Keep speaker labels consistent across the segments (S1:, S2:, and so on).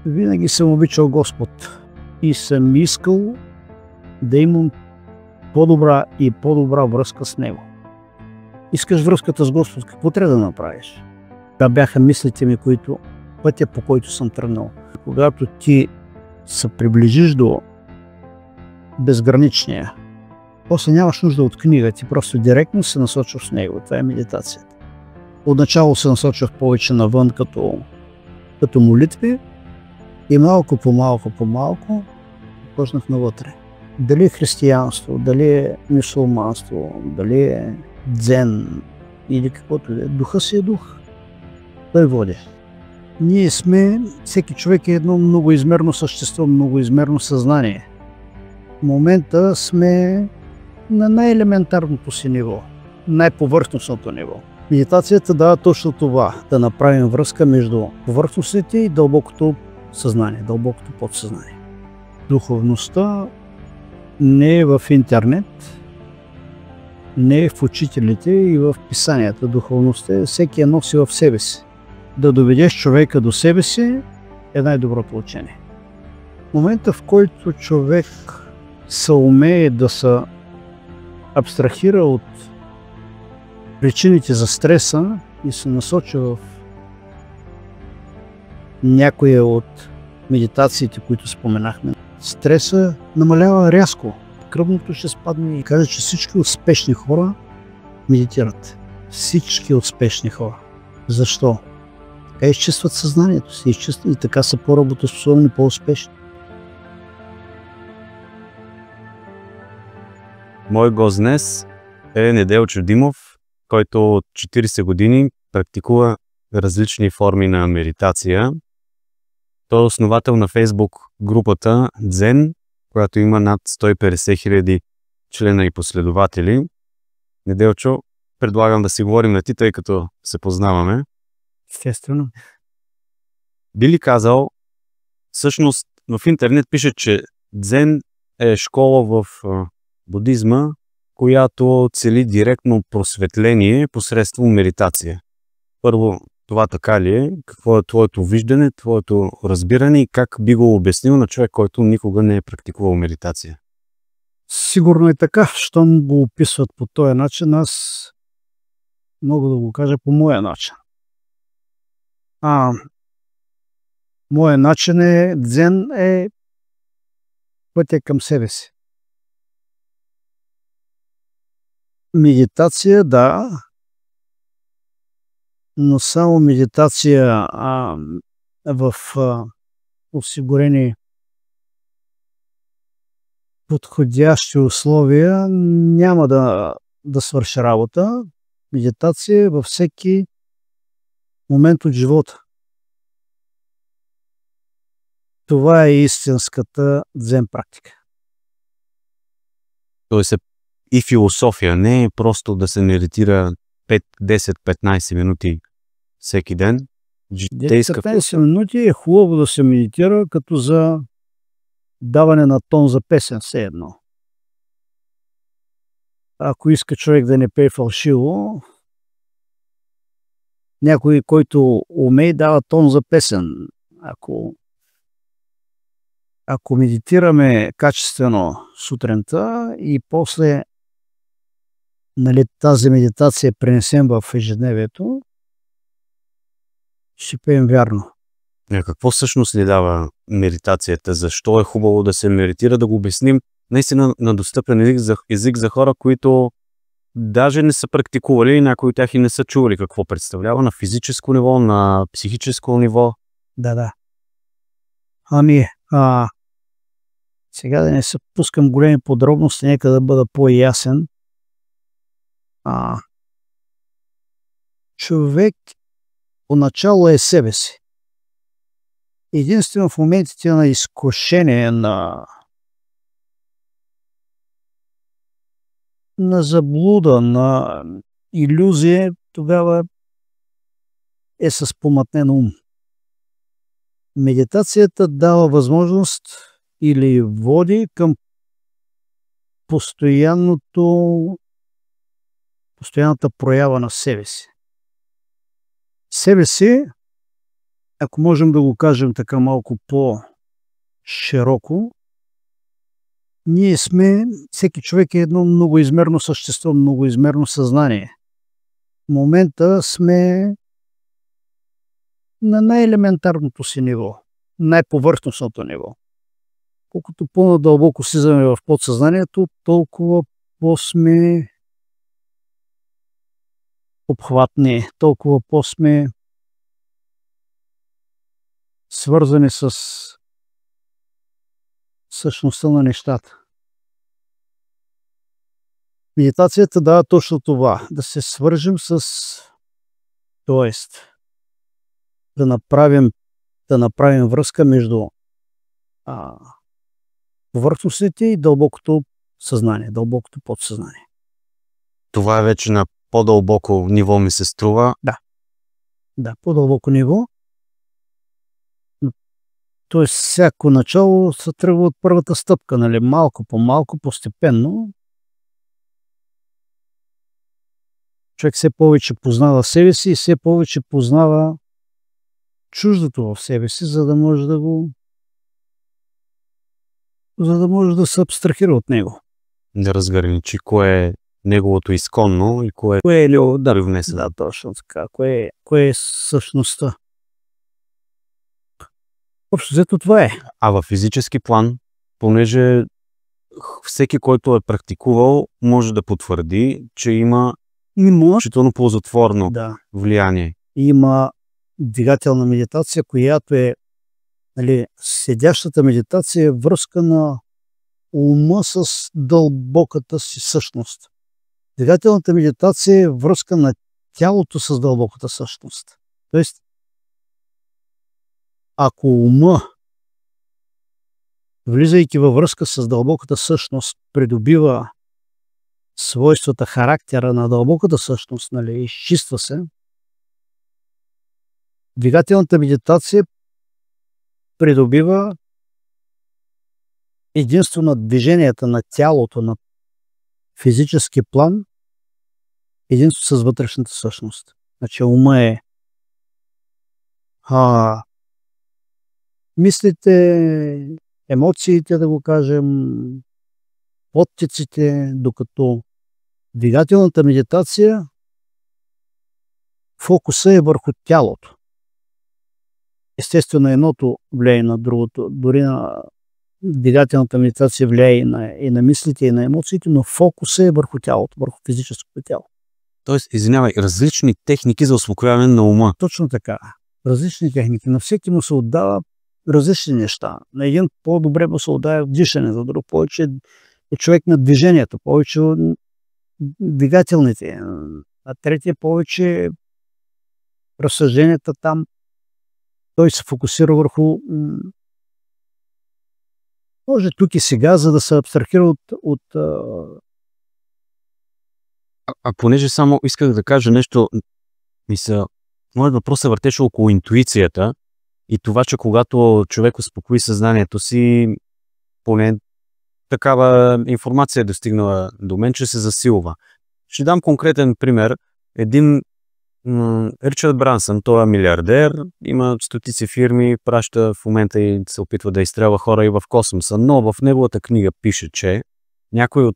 S1: Винаги съм обичал Господ и съм искал да имам по-добра и по-добра връзка с Него. Искаш връзката с Господ, какво трябва да направиш? Това бяха мислите ми, пътя по който съм тръгнал. Когато ти се приближиш до безграничния, после нямаш нужда от книга, ти просто директно се насочваш с него. Това е медитацията. Отначало се насочвах повече навън като молитви и малко по малко почнах навътре. Дали е християнство, дали е мюсюлманство, дали е дзен или каквото е. Духа си е дух. Той води. Ние сме, всеки човек е едно многоизмерно същество, многоизмерно съзнание. В момента сме на най-елементарното си ниво, най-повърхностното ниво. Медитацията дава точно това, да направим връзка между повърхностите и дълбокото съзнание, дълбокото подсъзнание. Духовността не е в интернет, не е в учителите и в писанията. Духовността всеки я носи в себе си. Да доведеш човека до себе си е най-доброто учение. В момента, в който човек се умее да се абстрахира от причините за стреса и се насочи в някоя от медитациите, които споменахме, стреса намалява рязко. Кръвното ще спадне и каже, че всички успешни хора медитират. Всички успешни хора. Защо? Така изчистват съзнанието си и така са по-работоспособни, по-успешни.
S2: Мой гост днес е Неделчо Димов, който от 40 години практикува различни форми на медитация. Той е основател на Фейсбук групата Дзен, която има над 150 хиляди члена и последователи. Неделчо, предлагам да си говорим на ти, тъй като се познаваме.
S1: Естествено.
S2: Би ли казал, всъщност в интернет пише, че Дзен е школа в будизма, която цели директно просветление посредством медитация. Първо, това така ли е? Какво е твоето виждане, твоето разбиране и как би го обяснил на човек, който никога не е практикувал медитация?
S1: Сигурно е така, щом го описват по този начин, аз мога да го кажа по моя начин. Моя начин дзен е пътя към себе си. Медитация, да, но само медитация в осигурени подходящи условия няма да свърши работа. Медитация във всеки момент от живота. Това е истинската дзен практика.
S2: Тоест и философия, не е просто да се медитира 5, 10, 15 минути всеки ден.
S1: 15 минути е хубаво да се медитира като за даване на тон за песен, все едно. Ако иска човек да не пее фалшиво, някой, който умее, дава тон за песен. Ако медитираме качествено сутринта и после тази медитация пренесем в ежедневието, ще пеем вярно.
S2: Какво всъщност ни дава медитацията? Защо е хубаво да се медитира? Да го обясним наистина на достъпен език за хора, които даже не са практикували и някои от тях и не са чували какво представлява на физическо ниво, на психическо ниво.
S1: Да. Сега да не се пускам големи подробности, нека да бъда по-ясен. Човек поначало е себе си. Единствено в моментите на изкушение, на заблуда, на илюзия, тогава е с помътнен ум. Медитацията дава възможност или води към постоянната проява на себе си. Себе си ако можем да го кажем така малко по-широко, ние сме, всеки човек е едно многоизмерно същество, многоизмерно съзнание. В момента сме на най-елементарното си ниво, най-повърхностното ниво. Колкото по-надълбоко слизаме в подсъзнанието, толкова по-сме обхватни, толкова по-сме свързани с същността на нещата. Медитацията дава точно това, да се свържем т.е. да направим връзка между повърхностните и дълбокото съзнание, дълбокото подсъзнание.
S2: Това е вече на по-дълбоко ниво, ми се струва.
S1: Да, по-дълбоко ниво. Т.е. всяко начало се тръгва от първата стъпка, нали? Малко по малко, постепенно. Човек все повече познава себе си и все повече познава чуждото в себе си, за да може да се абстрахира от него.
S2: Да разграничи кое е неговото изконно и кое
S1: е
S2: привнесено.
S1: Да, точно така. Кое е същността. Общо взето това е.
S2: А във физически план, понеже всеки, който е практикувал, може да потвърди, че има изключително ползотворно влияние.
S1: Има двигателна медитация, която е, нали, седящата медитация е връзка на ума с дълбоката си същност. Двигателната медитация е връзка на тялото с дълбоката същност. Тоест, ако ума, влизайки във връзка с дълбоката същност, придобива свойствата, характера на дълбоката същност, нали, изчиства се, двигателната медитация придобива единство на движенията на тялото, на физически план, единство с вътрешната същност. Значи ума е мислите, емоциите, да го кажем, подтиците, докато двигателната медитация фокуса е върху тялото. Естествено, едното влияе на другото, дори на двигателната медитация влияе и на мислите, и на емоциите, но фокуса е върху тялото, върху физическото тяло.
S2: Тоест, извинявай, различни техники за успокояване на ума.
S1: Точно така. Различни техники. На всеки му се отдава различни неща. На един по-добре му се отдава дишане, за друг повече е човек на движението, повече двигателните. На третия повече разсъжденията там. Той се фокусира върху може тук и сега, за да се абстрахира от
S2: понеже само исках да кажа нещо, моят въпрос се въртеше около интуицията и това, че когато човек успокои съзнанието си, поне такава информация е достигнала до мен, че се засилва. Ще дам конкретен пример. Един Ричард Брансън, той е милиардер, има стотици фирми, праща в момента и се опитва да изстрелва хора и в космоса, но в неговата книга пише, че някои от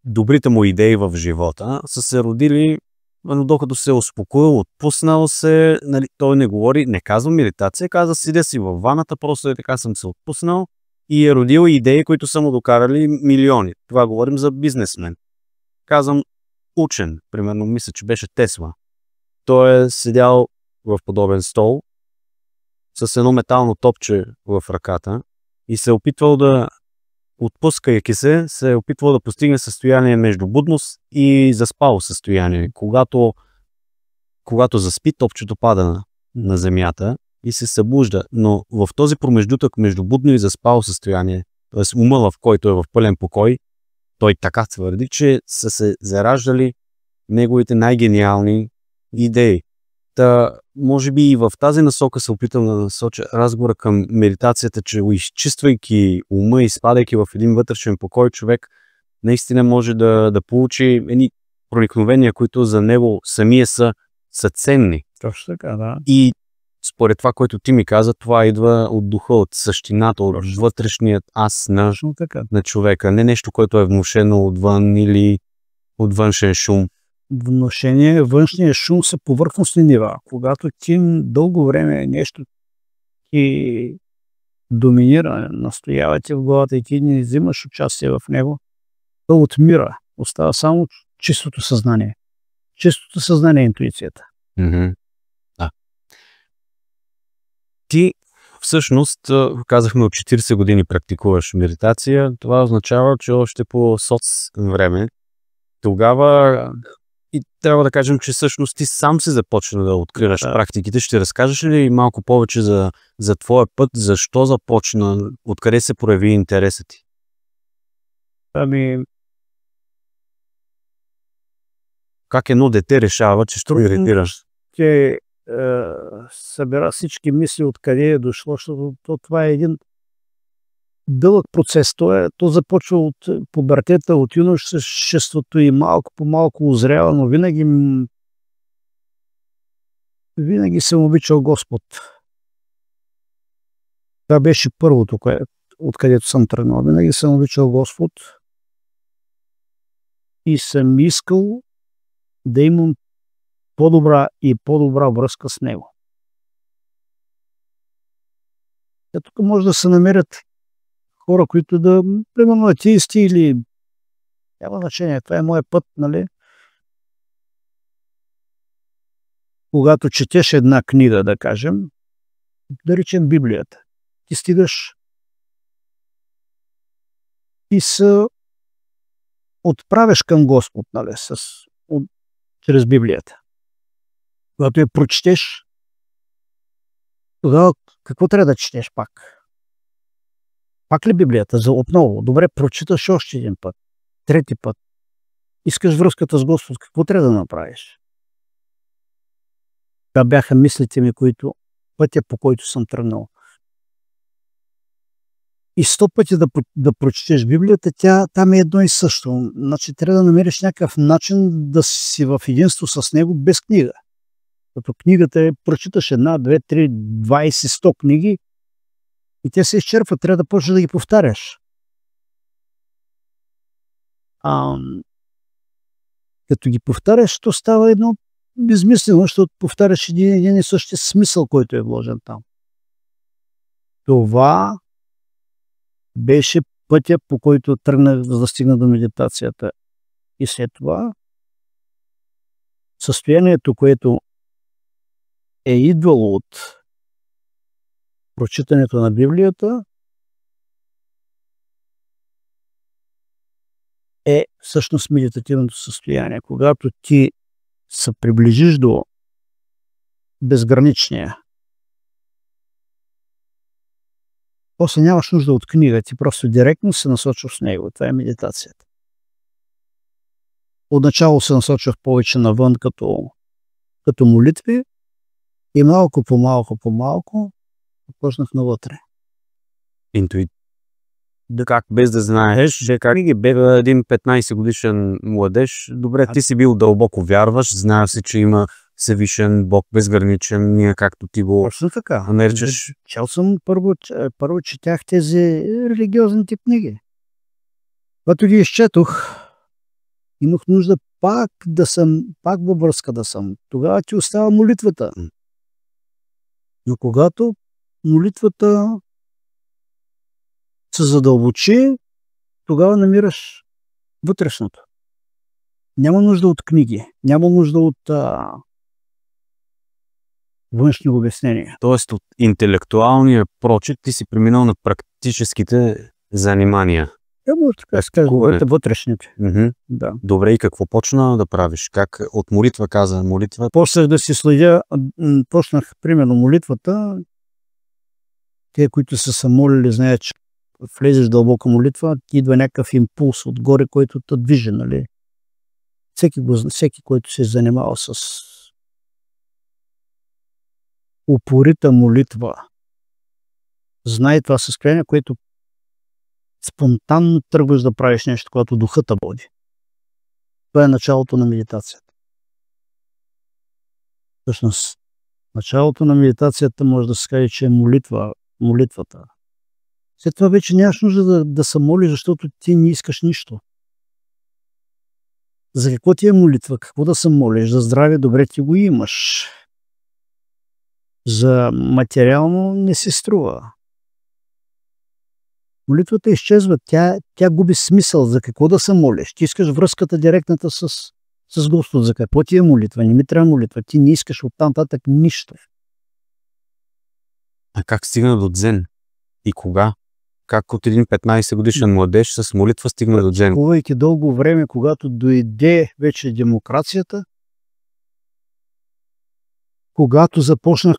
S2: добрите му идеи в живота са се родили, докато се е успокоил, отпуснал се, нали, той не говори, не казва медитация, казва седя си във ваната, просто е така съм се отпуснал и е родил идеи, които са му докарали милиони. Това говорим за бизнесмен. Казвам учен, примерно мисля, че беше Тесла. Той е седял в подобен стол с едно метално топче в ръката и се е опитвал да, отпускайки се е опитвал да постигне състояние между будност и заспало състояние. Когато заспи, топчето пада на земята и се събужда, но в този промеждутък между будно и заспало състояние, т.е. ума, в който е в пълен покой, той така твърди, че са се зараждали неговите най-гениални идеи. Та, може би и в тази насока се опитам да насоча разговора към медитацията, че изчиствайки ума и спадайки в един вътрешен покой, човек наистина може да получи едни проникновения, които за него самия са ценни.
S1: Точно така, да.
S2: И според това, което ти ми каза, това идва от духа, от същината, от вътрешният аз на човека. Не нещо, което е внушено отвън или от външен шум.
S1: Внушение, външния шум са повърхностни нива. Когато ти дълго време нещо ти доминира, настоява ти в главата и ти не взимаш участие в него, то отмира. Остава само чистото съзнание. Чистото съзнание е интуицията.
S2: Да. Ти всъщност, казахме, от 40 години практикуваш медитация. Това означава, че още по соц време тогава и трябва да кажем, че всъщност ти сам си започна да откриваш практиките. Ще разкажеш ли малко повече за твоя път? Защо започна? Откъде се прояви интересът ти? Как едно дете решава, че ще медитираш?
S1: Ще събира всички мисли откъде е дошло, защото това е един дълъг процес. То започва от пубертета, от юношеството и малко по малко озрява, но винаги съм обичал Господ. Това беше първото, откъдето съм тръгнал. Винаги съм обичал Господ и съм искал да имам по-добра връзка с Него. Тук може да се намерят хора, които да, примерно атеисти или няма значение, това е моят път, нали? Когато четеш една книга, да кажем, да речем Библията, ти стигаш и се отправяш към Господ, нали, чрез Библията. Когато я прочетеш, тогава какво трябва да четеш пак? Пак ли Библията? Отново. Добре, прочиташ още един път. Трети път. Искаш връзката с Господ. Какво трябва да направиш? Това бяха мислите ми, пътя по който съм тръгнал. И 100 пъти да прочетеш Библията, там е едно и също. Значи трябва да намериш някакъв начин да си в единство с него без книга. Като книгата е, прочиташ 1, 2, 3, 20, 100 книги и те се изчерпват. Трябва да почнеш да ги повтаряш. Като ги повтаряш, то става едно безмислено, защото повтаряш един и същи смисъл, който е вложен там. Това беше пътя, по който тръгнах да стигна до медитацията. И след това състоянието, което е идвало от прочитането на Библията, е всъщност медитативното състояние. Когато ти се приближиш до безграничния, после нямаш нужда от книга, ти просто директно се насочваш с него. Това е медитацията. Отначало се насочвах повече навън като молитви и малко по малко почнах навътре.
S2: Как без да знаеш, как ги бега един 15 годишен младеж, добре, ти си бил дълбоко вярваш, знаеш си, че има Всевишен Бог, безграничен, ние както ти го наричаш.
S1: Чел съм първо четях тези религиозните книги. Когато ги изчетох, имах нужда пак във връзка да съм. Тогава ти остава молитвата. Но когато молитвата се задълбочи, тогава намираш вътрешното. Няма нужда от книги, няма нужда от външни обяснения.
S2: Тоест от интелектуалния прочит ти си преминал на практическите занимания.
S1: Може така се каже, вътрешните.
S2: Да. Добре, и какво почна да правиш? Как от молитва каза молитва?
S1: Почнах да си следя, почнах примерно молитвата. Те, които са молили, знаят, че влезеш в дълбока молитва, идва някакъв импулс отгоре, който те движи, нали? Всеки, който се е занимавал с упорита молитва, знае това състояние, което спонтанно тръгваш да правиш нещо, когато духът води. Това е началото на медитацията. Всъщност, Началото на медитацията може да се каже, че е молитвата. След това вече нямаш нужда да се молиш, защото ти не искаш нищо. За какво ти е молитва? Какво да се молиш? За здраве, добре, ти го имаш. За материално не се струва. Молитвата изчезва, тя губи смисъл. За какво да се молиш? Ти искаш връзката директната с Господ. За какво ти е молитва? Не ми трябва молитва. Ти не искаш оттам нататък нищо.
S2: А как стигна до дзен? И кога? Как от един 15 годишен младеж с молитва стигна до дзен?
S1: Кувайки дълго време, когато дойде вече демокрацията, когато започнах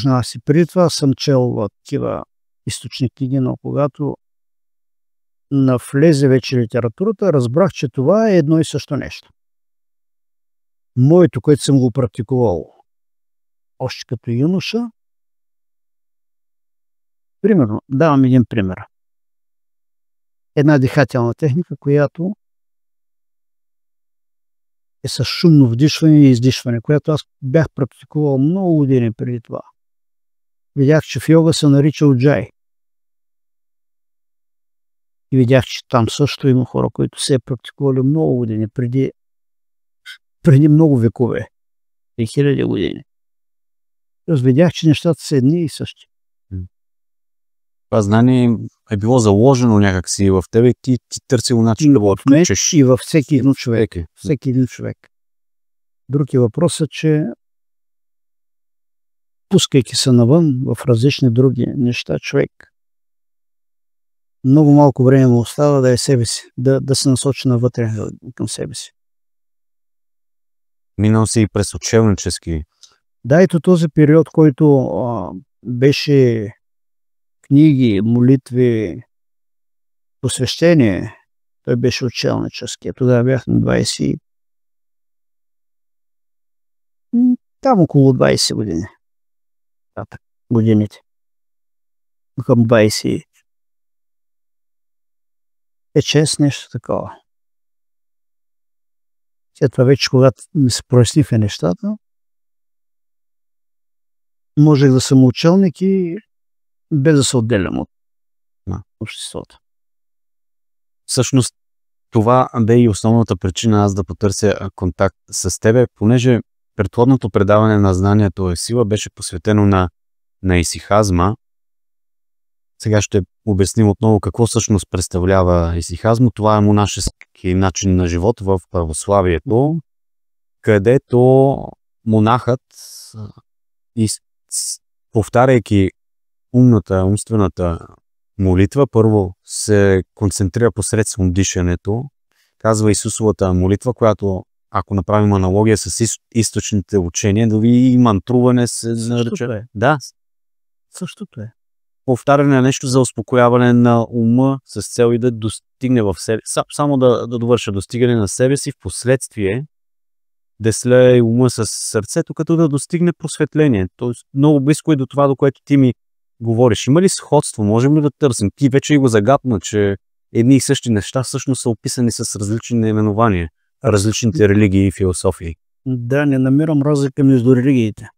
S1: аз и преди това съм чел такива източни книги, но когато навлезе вече литературата, разбрах, че това е едно и също нещо. Моето, което съм го практикувал още като юноша, примерно, давам един пример. Една дихателна техника, която е с шумно вдишване и издишване, която аз бях практикувал много години преди това. Видях, че в йога се нарича уджай. И видях, че там също има хора, които се е практикували много години, преди много векове, и хиляди години. Аз видях, че нещата са едни и същи.
S2: Това знание е било заложено някакси в тебе и ти търсил начин да го отключиш.
S1: И във всеки един човек. Всеки един човек. Друг е въпросът, че пускайки се навън в различни други неща, човек много малко време му остава да е себе си, да се насочи навътре към себе си.
S2: Минал си и през учебнически.
S1: Да, ето този период, който беше книги, молитви, посвещение, той беше учебнически. Тогава бях на 20, там около 20 години. Годините. Към 20. 6 нещо такова. След това вече, когато ми се проясниха нещата, можех да съм учелник и без да се отделям от обществото.
S2: Всъщност, това бе и основната причина аз да потърся контакт с тебе, понеже предходното предаване на Знанието е сила беше посветено на исихазма. Сега ще обясним отново какво всъщност представлява исихазма. Това е монашески начин на живот в православието, където монахът, повтаряйки умствената молитва, първо се концентрира посредством дишането. Казва Исусовата молитва, която, ако направим аналогия с източните учения, дори и мантруване се нарича. Да.
S1: Същото е.
S2: Повтаряне на нещо за успокояване на ума с цел и да достигне в себе. Само да довърша достигане на себе си, в последствие да слее ума с сърцето, като да достигне просветление. Тоест много близко е до това, до което ти ми говориш. Има ли сходство? Можем ли да търсим? Ти вече и го загадна, че едни и същи неща всъщност са описани с различни наименования. Различните религии и философии.
S1: Да, не намирам разлика между религиите.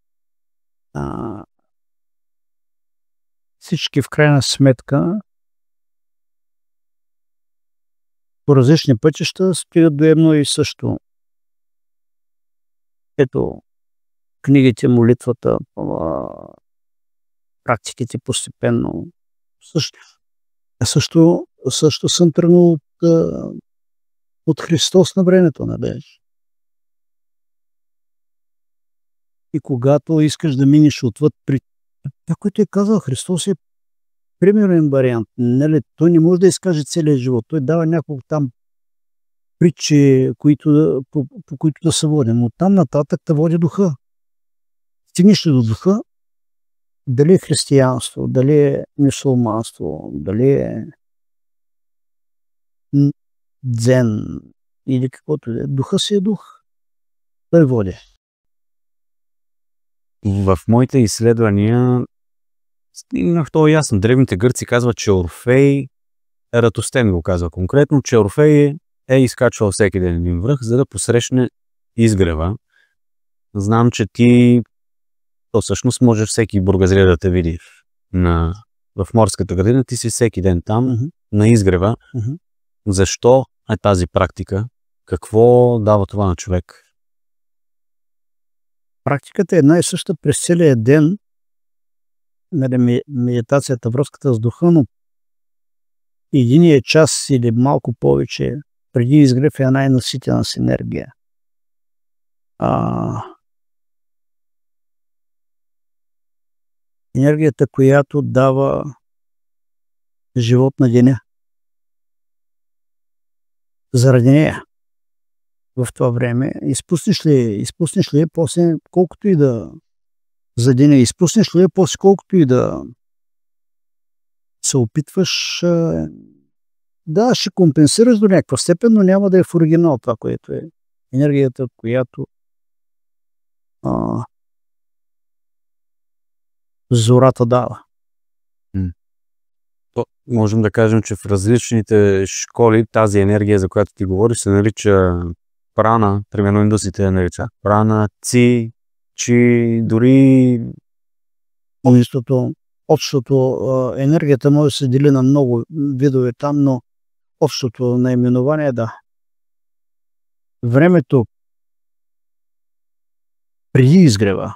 S1: Всички в крайна сметка по различни пътища стигат до едно и също. Ето, книгите, молитвата, практиките постепенно. Също съм тръгнал от Христос на времето, нали? И когато искаш да минеш отвъд при това, което е казал Христос, е примерен вариант. Нали? Той не може да изкаже целия живот. Той дава няколко там притчи, по които да се води. Но там нататък да води духа. Стигнеш ли до духа, дали е християнство, дали е мюсюлманство, дали е дзен или каквото е. Духа си е дух. Той води.
S2: В моите изследвания стигнах това ясно. Древните гърци казват, че Орфей, Ератостен го казва конкретно, че Орфей е изкачвал всеки ден един връх, за да посрещне изгрева. Знам, че ти То всъщност може всеки бургазрия да те види в морската градина, ти си всеки ден там, на изгрева. Защо е тази практика? Какво дава това на човек?
S1: Практиката е една и съща през целия ден. Медитацията, връзката с духа, но единия час или малко повече преди изгрев е най-наситена с енергия. Енергията, която дава живот на деня. Заради нея в това време изпуснеш ли после колкото и да за деня, изпуснеш ли после колкото и да се опитваш, да, ще компенсираш до някаква степен, но няма да е в оригинал това, което е енергията, която зората дава.
S2: Можем да кажем, че в различните школи тази енергия, за която ти говориш, се нарича прана. Примерно индусите я нарича прана, ци, чи, дори
S1: общото енергията може да се дели на много видове там, но общото наименование е да. Времето преди изгрева,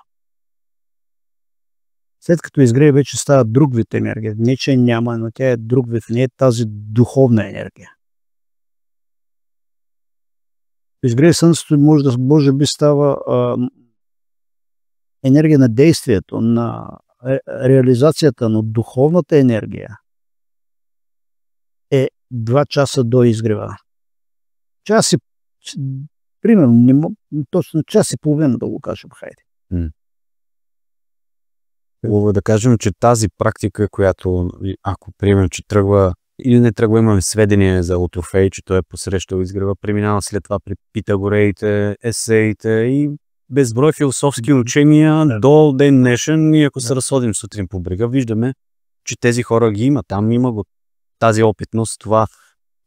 S1: след като изгрее, вече става друг вид енергия. Не, че няма, но тя е друг вид. Не е тази духовна енергия. Изгрее слънцето може би става енергия на действието, на реализацията, но духовната енергия е 2 часа до изгрева. Примерно, точно час и половина да го кажем, хайде.
S2: Хубаво да кажем, че тази практика, която, ако приемем, че тръгва или не тръгва, имаме сведения за Отрофей, че той е посрещал изгрева, преминава след това при питагореите, есеите и безброй философски учения до ден днешен. И ако се разходим сутрин по брега, виждаме, че тези хора ги има. Там има го тази опитност, това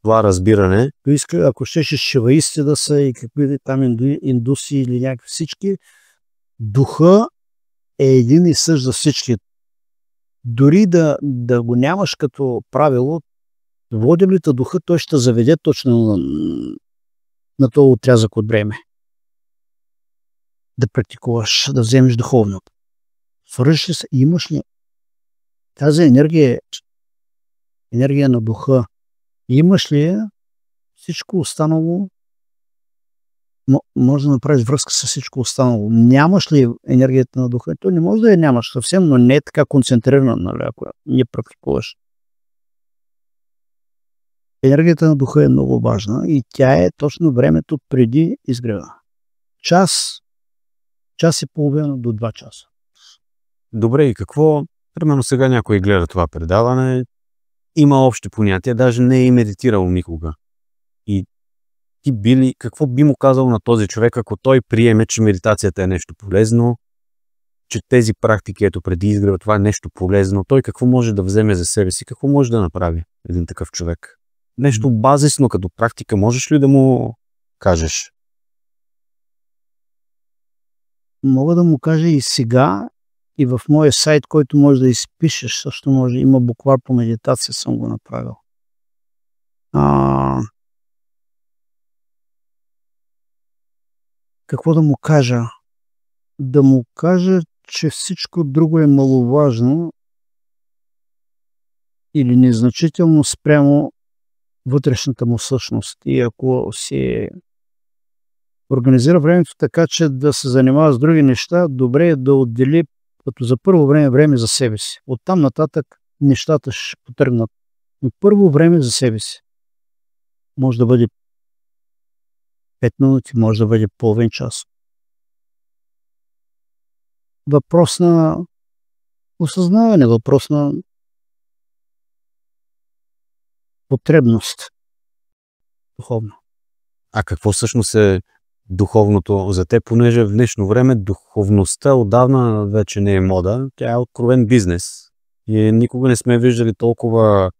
S2: разбиране.
S1: Ако щеше шиваисти да са и какви там индуси или някакви всички, духа е един и същ за всички. Дори да го нямаш като правило, води ли те духа, той ще заведе точно на този отрязък от време. Да практикуваш, да вземеш духовното. Свържеш ли се, имаш ли тази енергия на духа, имаш ли всичко останало, може да направиш връзка с всичко останало. Нямаш ли енергията на духа? То не може да я нямаш съвсем, но не е така концентрирана, нали, ако не практикуваш. Енергията на духа е много важна и тя е точно времето преди изгрева. Час и половина до 2 часа.
S2: Добре, и какво? Примерно сега някой гледа това предаване, има общи понятия, даже не е медитирал никога. И какво би му казал на този човек, ако той приеме, че медитацията е нещо полезно, че тези практики, ето преди изгрева, това е нещо полезно, той какво може да вземе за себе си, какво може да направи един такъв човек? Нещо базисно като практика, можеш ли да му кажеш?
S1: Мога да му кажа и сега, и в моя сайт, който може да изпишеш, също може, има буквар по медитация, съм го направил. Какво да му кажа? Да му кажа, че всичко друго е маловажно или незначително спрямо вътрешната му същност. И ако си организира времето така, че да се занимава с други неща, добре е да отдели като за първо време за себе си. Оттам нататък нещата ще потръгнат. Но първо време за себе си. Може да бъде 5 минути, може да бъде половин час. Въпрос на осъзнаване, въпрос на потребност. Духовно.
S2: А какво всъщност е духовното за те, понеже в днешно време духовността отдавна вече не е мода, тя е откровен бизнес. И никога не сме виждали толкова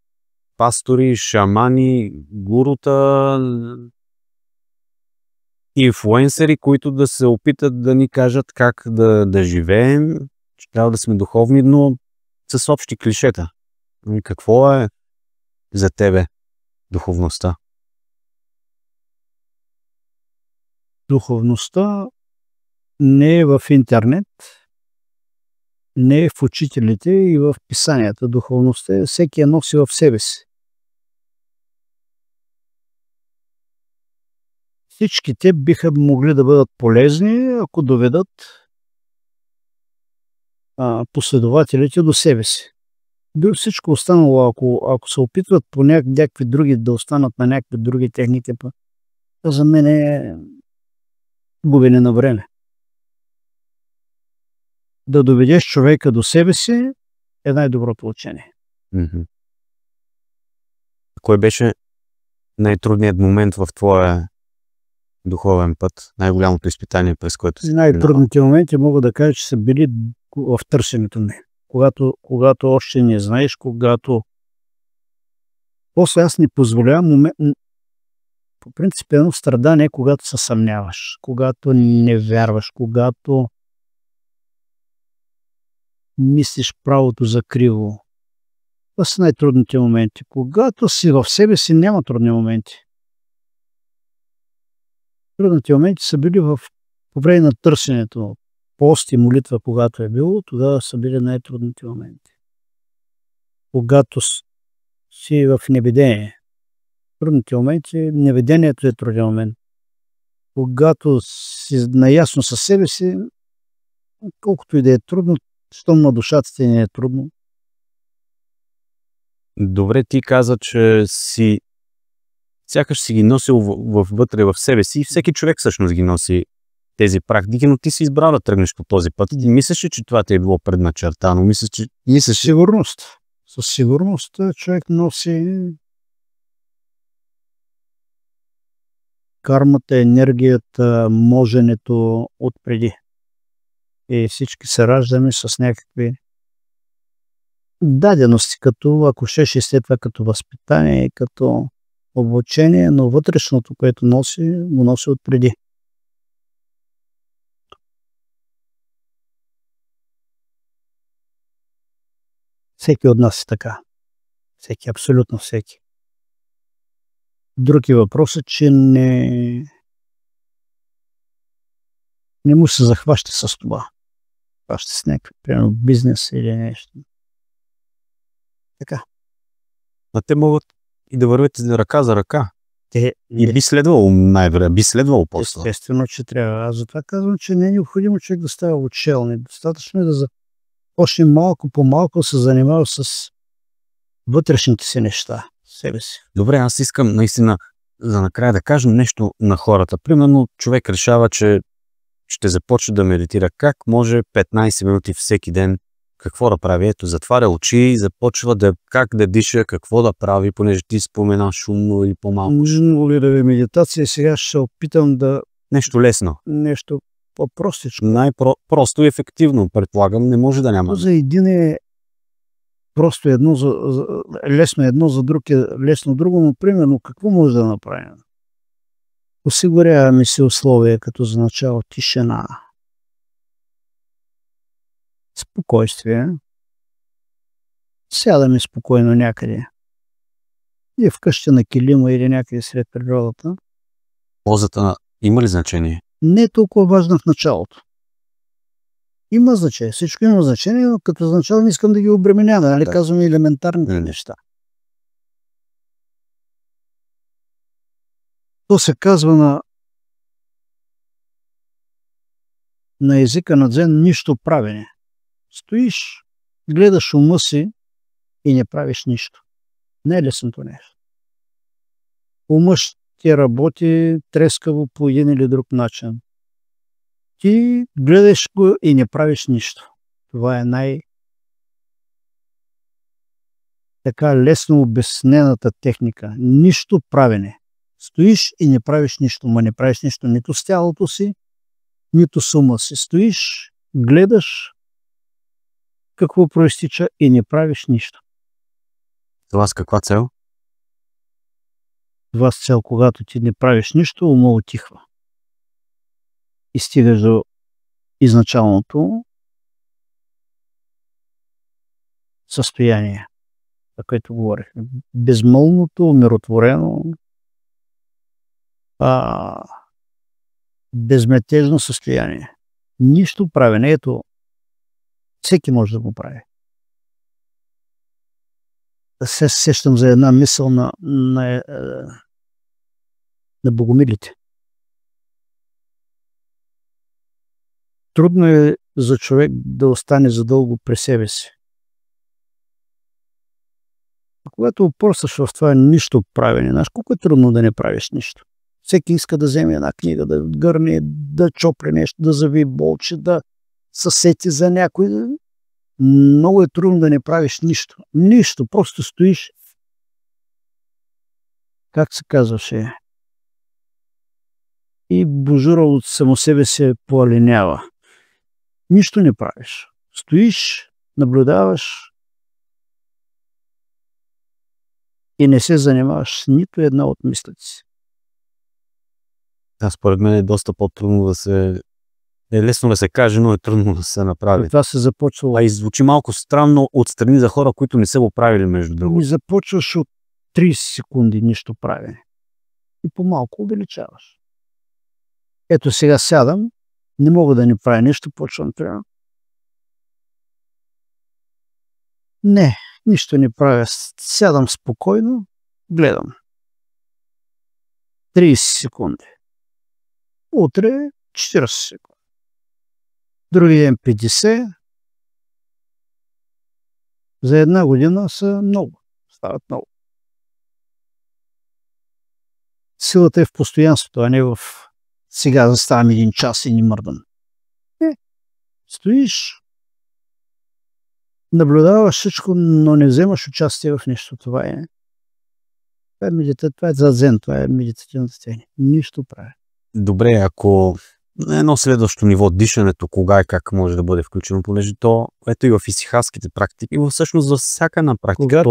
S2: пастори, шамани, гурута, инфлуенсъри, които да се опитат да ни кажат как да живеем че трябва да сме духовни, но с общи клишета. Какво е за тебе духовността?
S1: Духовността не е в интернет, не е в учителите и в писанията. Духовността всеки я носи в себе си. Всички те биха могли да бъдат полезни, ако доведат последователите до себе си. Всичко останало, ако се опитват по някакви други да останат на някакви други техники, за мен е губене на време. Да доведеш човека до себе си е най-доброто учение.
S2: Кой беше най-трудният момент в твоя духовен път? Най-голямото изпитание, през което си?
S1: Най-трудните моменти мога да кажа, че са били в търсенето ми. Когато още не знаеш, после аз не позволявам по принцип едно страдание, когато се съмняваш, когато не вярваш, когато мислиш правото за криво. Това са най-трудните моменти. Когато си в себе си, няма трудни моменти. Трудните моменти са били по време на търсенето. Пост и молитва, когато е било, тогава са били най-трудните моменти. Когато си в неведение. Трудните моменти, неведението е труден момент. Когато си наясно със себе си, колкото и да е трудно, щом на душата ти не е трудно.
S2: Добре, ти каза, че сякаш си ги носил вътре в себе си и всеки човек всъщност ги носи тези практики, но ти си избрал да тръгнеш по този път. Ти мислиш ли, че това ти е било предначертано? Мислиш.
S1: Със сигурност. Със сигурност човек носи кармата, енергията, моженето отпреди. И всички се раждаме с някакви дадености, като, ако щеш и след това като възпитание, като обучение, но вътрешното, което го носи отпреди. Всеки от нас е така. Всеки, абсолютно всеки. Друг е въпросът, че не му се захваща с това. Хваща с някакви, примерно, бизнес или нещо. Така.
S2: А те могат и да вървят ръка за ръка.
S1: И
S2: би следвало най-вероятно, би следвало после.
S1: Естествено, че трябва. Аз затова казвам, че не е необходимо човек да става учел. Достатъчно е да започне малко по малко се занимава с вътрешните си неща, себе си.
S2: Добре, аз искам наистина за накрая да кажем нещо на хората. Примерно човек решава, че ще започне да медитира. Как може 15 минути всеки ден? Какво да прави? Ето, затваря очи, започва как да диша, какво да прави, понеже ти спомена шумно или по-малко.
S1: Нужно ли да е медитация? Сега ще се опитам да...
S2: Нещо лесно.
S1: Нещо по-простичко.
S2: Най-просто и ефективно, предполагам, не може да няма.
S1: За един е просто лесно едно, за друг е лесно друго, но примерно какво може да направим? Осигуряваме си условия, като за начало тишина, спокойствие, сядаме спокойно някъде и вкъщи на килима или някъде сред природата.
S2: Позата има ли значение?
S1: Не е толкова важна в началото. Има значение, всичко има значение, но като за начало не искам да ги обременявам, нали казваме елементарните неща. То се казва на езика на дзен нищо правене. Стоиш, гледаш ума си и не правиш нищо. Не е лесното нещо. Умът ти работи трескаво по един или друг начин. Ти гледаш го и не правиш нищо. Това е така лесно обяснената техника. Нищо правене. Стоиш и не правиш нищо. Ма не правиш нищо нито с тялото си, нито с ума си. Стоиш, гледаш какво проистича и не правиш нищо.
S2: Това с каква цел?
S1: Това с цел, когато ти не правиш нищо, ума отихва. И стигаш до изначалното състояние, за което говорих. Безмълвното, умиротворено, безметежно състояние. Нищо правене. Ето, всеки може да го прави. Се сещам за една мисъл на богомилите. Трудно е за човек да остане задълго при себе си. А когато упорстваш в това нищо правене, знаеш колко е трудно да не правиш нищо. Всеки иска да вземе една книга, да гърне, да чопре нещо, да зави болче, да се сети за някой. Много е трудно да не правиш нищо. Нищо, просто стоиш. Как се казваше? И божура от само себе се поалинява. Нищо не правиш. Стоиш, наблюдаваш и не се занимаваш с нито една от мислите си.
S2: Според мен е доста по-трудно да се... Е лесно да се каже, но е трудно да се направи.
S1: Това се започва...
S2: И звучи малко странно отстрани за хора, които не са го правили между другото.
S1: Започваш от 30 секунди нищо правене. И по-малко увеличаваш. Ето сега сядам, не мога да не правя нищо, почвам трябва. Не, нищо не правя. Сядам спокойно, гледам. 30 секунди. Утре 40 секунди. Други ден 50. За една година са много. Стават много. Силата е в постоянството, а не в сега заставам един час и ни мърдам. Стоиш, наблюдаваш всичко, но не вземаш участие в нещо. Това е медитация, това е задзен, това е медитативно състояние. Нищо прави.
S2: Добре, ако едно следващо ниво, дишането, кога и как може да бъде включено, понеже то, ето и в исихаските практики, и всъщност за всяка една практика,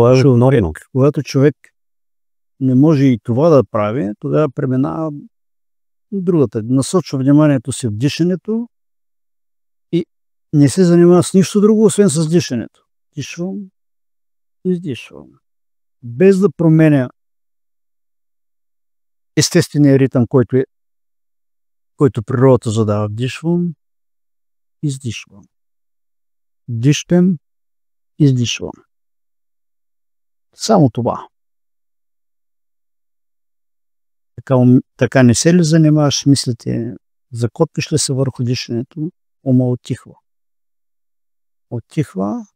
S1: когато човек не може и това да прави, тогава преминава другата. Насочва вниманието си в дишането и не се занимава с нищо друго, освен с дишането. Дишвам, издишвам. Без да променя естествения ритъм, който природата задава. Дишвам, издишвам. Дишвам, издишвам. Само това. Така не се ли занимаваш мислите, закотвиш ли се върху дишането, ума отихва. Отихва,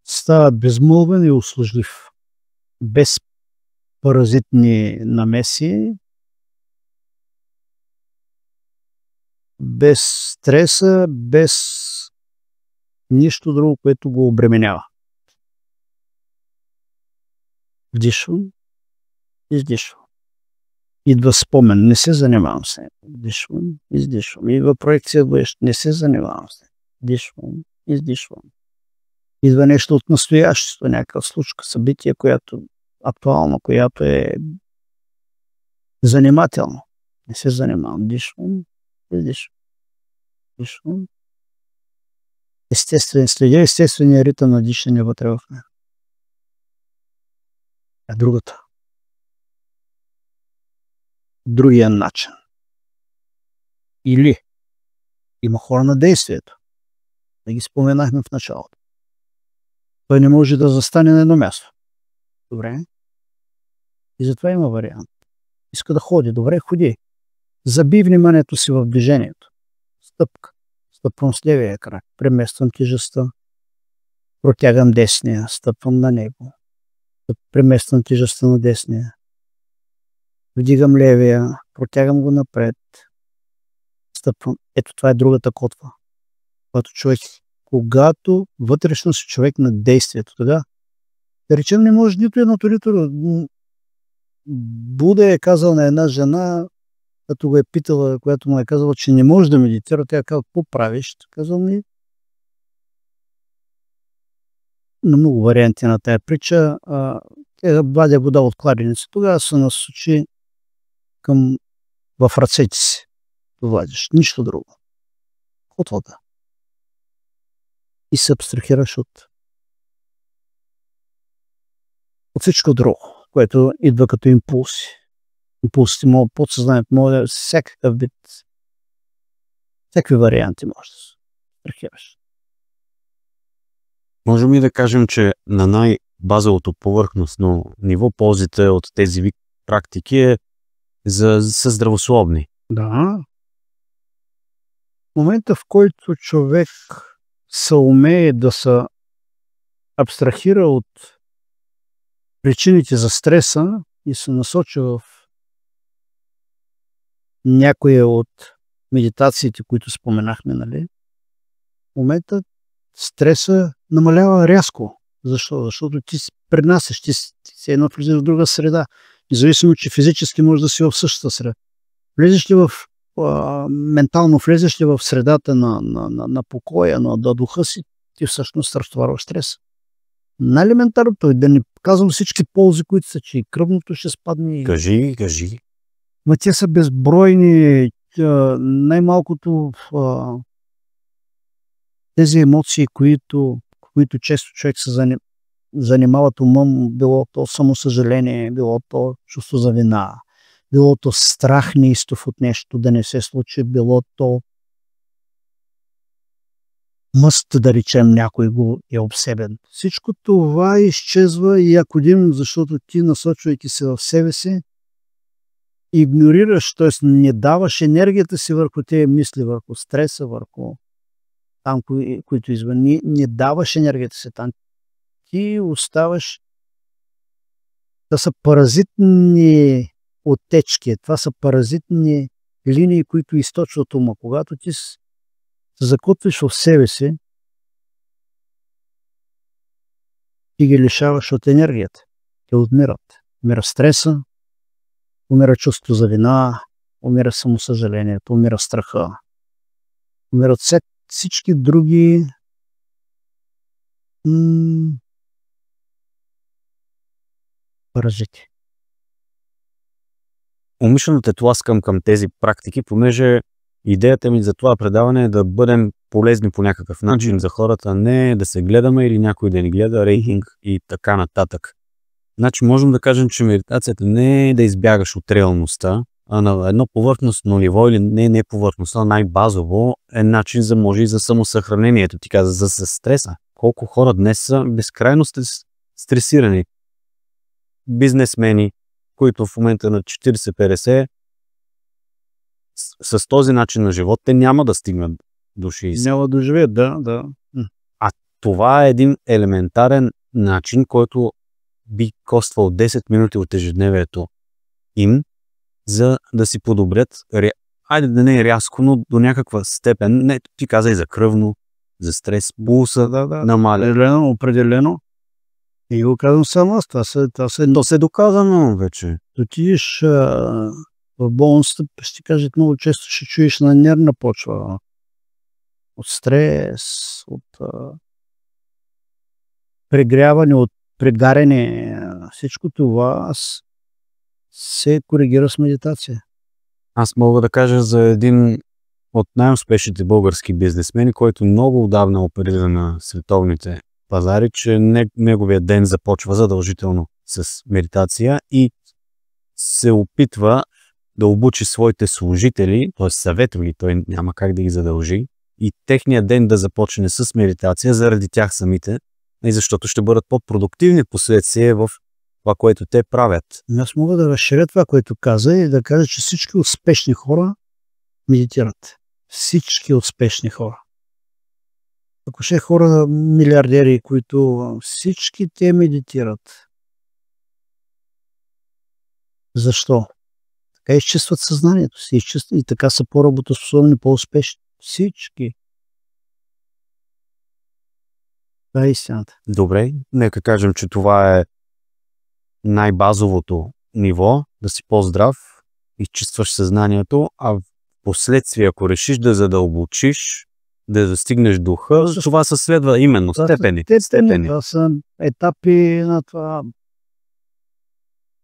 S1: става безмълвен и услужлив, без паразитни намеси, без стреса, без нищо друго, което го обременява. Вдишвам, издишвам. Идва спомен, не се занимавам с него. Дишвам, издишвам. Идва проекция бъдещ, не се занимавам с него. Дишвам, издишвам. Идва нещо от настоящето, някакъв случка, събитие, която актуално, която е занимателно. Не се занимавам. Дишвам, издишвам. Дишвам. Следя естествения ритъм на дишане вътре в мен. А другата. Другия начин. Или има хора на действието. Да ги споменахме в началото. Той не може да застане на едно място. Добре. И затова има вариант. Иска да ходи. Добре, ходи. Заби вниманието си в движението. Стъпка. Стъпвам с левия крак. Премествам тежестта. Протягам десния. Стъпвам на него. Премествам тежестта на десния. Вдигам левия. Протягам го напред. Стъпвам. Ето това е другата котва. Когато вътрешно си човек на действието, тогава, да речем, не може нито едното, нито Буда е казал на една жена, като го е питала, която му е казала, че не може да медитира, тя е казала, какво правиш? Казал ми, на много варианти на тая притча, тя вадя вода от кладенеца. Тогава се насочи в ръцете си. Вадиш. Нищо друго. Котвата. и се абстрахираш от всичко друго, което идва като импулси. Импулсите могат, подсъзнанието може да е всякакъв вид, всякакви варианти може да се абстрахираш.
S2: Можем ли да кажем, че на най-базовото повърхностно ниво ползите от тези вид практики са здравословни?
S1: Да. В момента, в който човек се умее да се абстрахира от причините за стреса и се насочи в някоя от медитациите, които споменахме, нали? В момента стреса намалява рязко. Защо? Защото ти пренасяш, ти си едно влизаш в друга среда. Независимо, че физически може да си в същата среда. Влезеш ли ментално влезеш ли в средата на покоя, на духа си, ти всъщност разтоварваш стреса. Най-елементарното е да не казвам всички ползи, които са, че и кръвното ще спадне.
S2: Кажи.
S1: Ма те са безбройни. Най-малкото тези емоции, които често човек се занимават умом, било то самосъжаление, било то чувство за вина, било то страх неистов от нещо да не се случи, било то мъст, да речем, някой го е обсебен. Всичко това изчезва и акодим, защото ти, насочвайки се в себе си, игнорираш, т.е. не даваш енергията си върху тези мисли, върху стреса, върху там, които извън. Не даваш енергията си там. Ти оставаш. Това са паразитни оттечки. Това са паразитни линии, които източват ума. Когато ти се закотвиш в себе си и ги лишаваш от енергията, те отмират. Умира стреса, умира чувство за вина, умира самосъжалението, умира страха, умират всички други паразити.
S2: Умишлено те тласкам към тези практики, понеже идеята ми за това предаване е да бъдем полезни по някакъв начин за хората, не да се гледаме или някой да ни гледа, рейтинг и така нататък. Значи можем да кажем, че медитацията не е да избягаш от реалността, а на едно повърхностно ниво или не повърхностно, най-базово е начин за може и за самосъхранението. Ти каза за стреса. Колко хора днес са безкрайно стресирани. Бизнесмени, които в момента на 40-50 с този начин на живот, те няма да стигнат до 60.
S1: Няма да живеят, да.
S2: А това е един елементарен начин, който би коствал 10 минути от ежедневието им, за да си подобрят, айде да не е рязко, но до някаква степен, не, ти каза и за кръвно, за стрес, пулса, намаля.
S1: Определено. И го казвам само аз,
S2: То се е доказано вече.
S1: Отидеш в болницата, ще кажат много често, ще чуеш на нервна почва. От стрес, от прегряване, от прегаряне. Всичко това се коригира с медитация.
S2: Аз мога да кажа за един от най-успешните български бизнесмени, който много отдавна оперира на световните пазари, че неговия ден започва задължително с медитация и се опитва да обучи своите служители, т.е. съветва ги, той няма как да ги задължи, и техният ден да започне с медитация заради тях самите, и защото ще бъдат по-продуктивни последствия в това, което те правят.
S1: Аз мога да разширя това, което каза, и да кажа, че всички успешни хора медитират. Всички успешни хора. Ако ще хора милиардери, които всички те медитират. Защо? Така изчистват съзнанието си, и така са по-работоспособни, по-успешни. Всички. Това е истината.
S2: Добре, нека кажем, че това е най-базовото ниво, да си по-здрав, изчистваш съзнанието, а в последствие, ако решиш да задълбочиш, да достигнеш духа, това се следва именно степени.
S1: Това са етапи на това.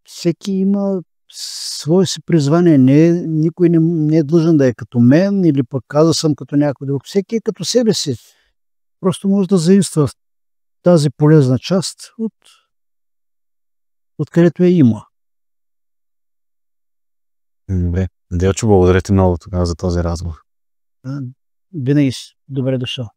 S1: Всеки има свое си призвание. Никой не е длъжен да е като мен или пък каза съм като някой друг. Всеки е като себе си. просто може да заимства тази полезна част от където я има.
S2: Делчо, благодаря ти много тогава за този разговор.
S1: Винаги добре дошъл.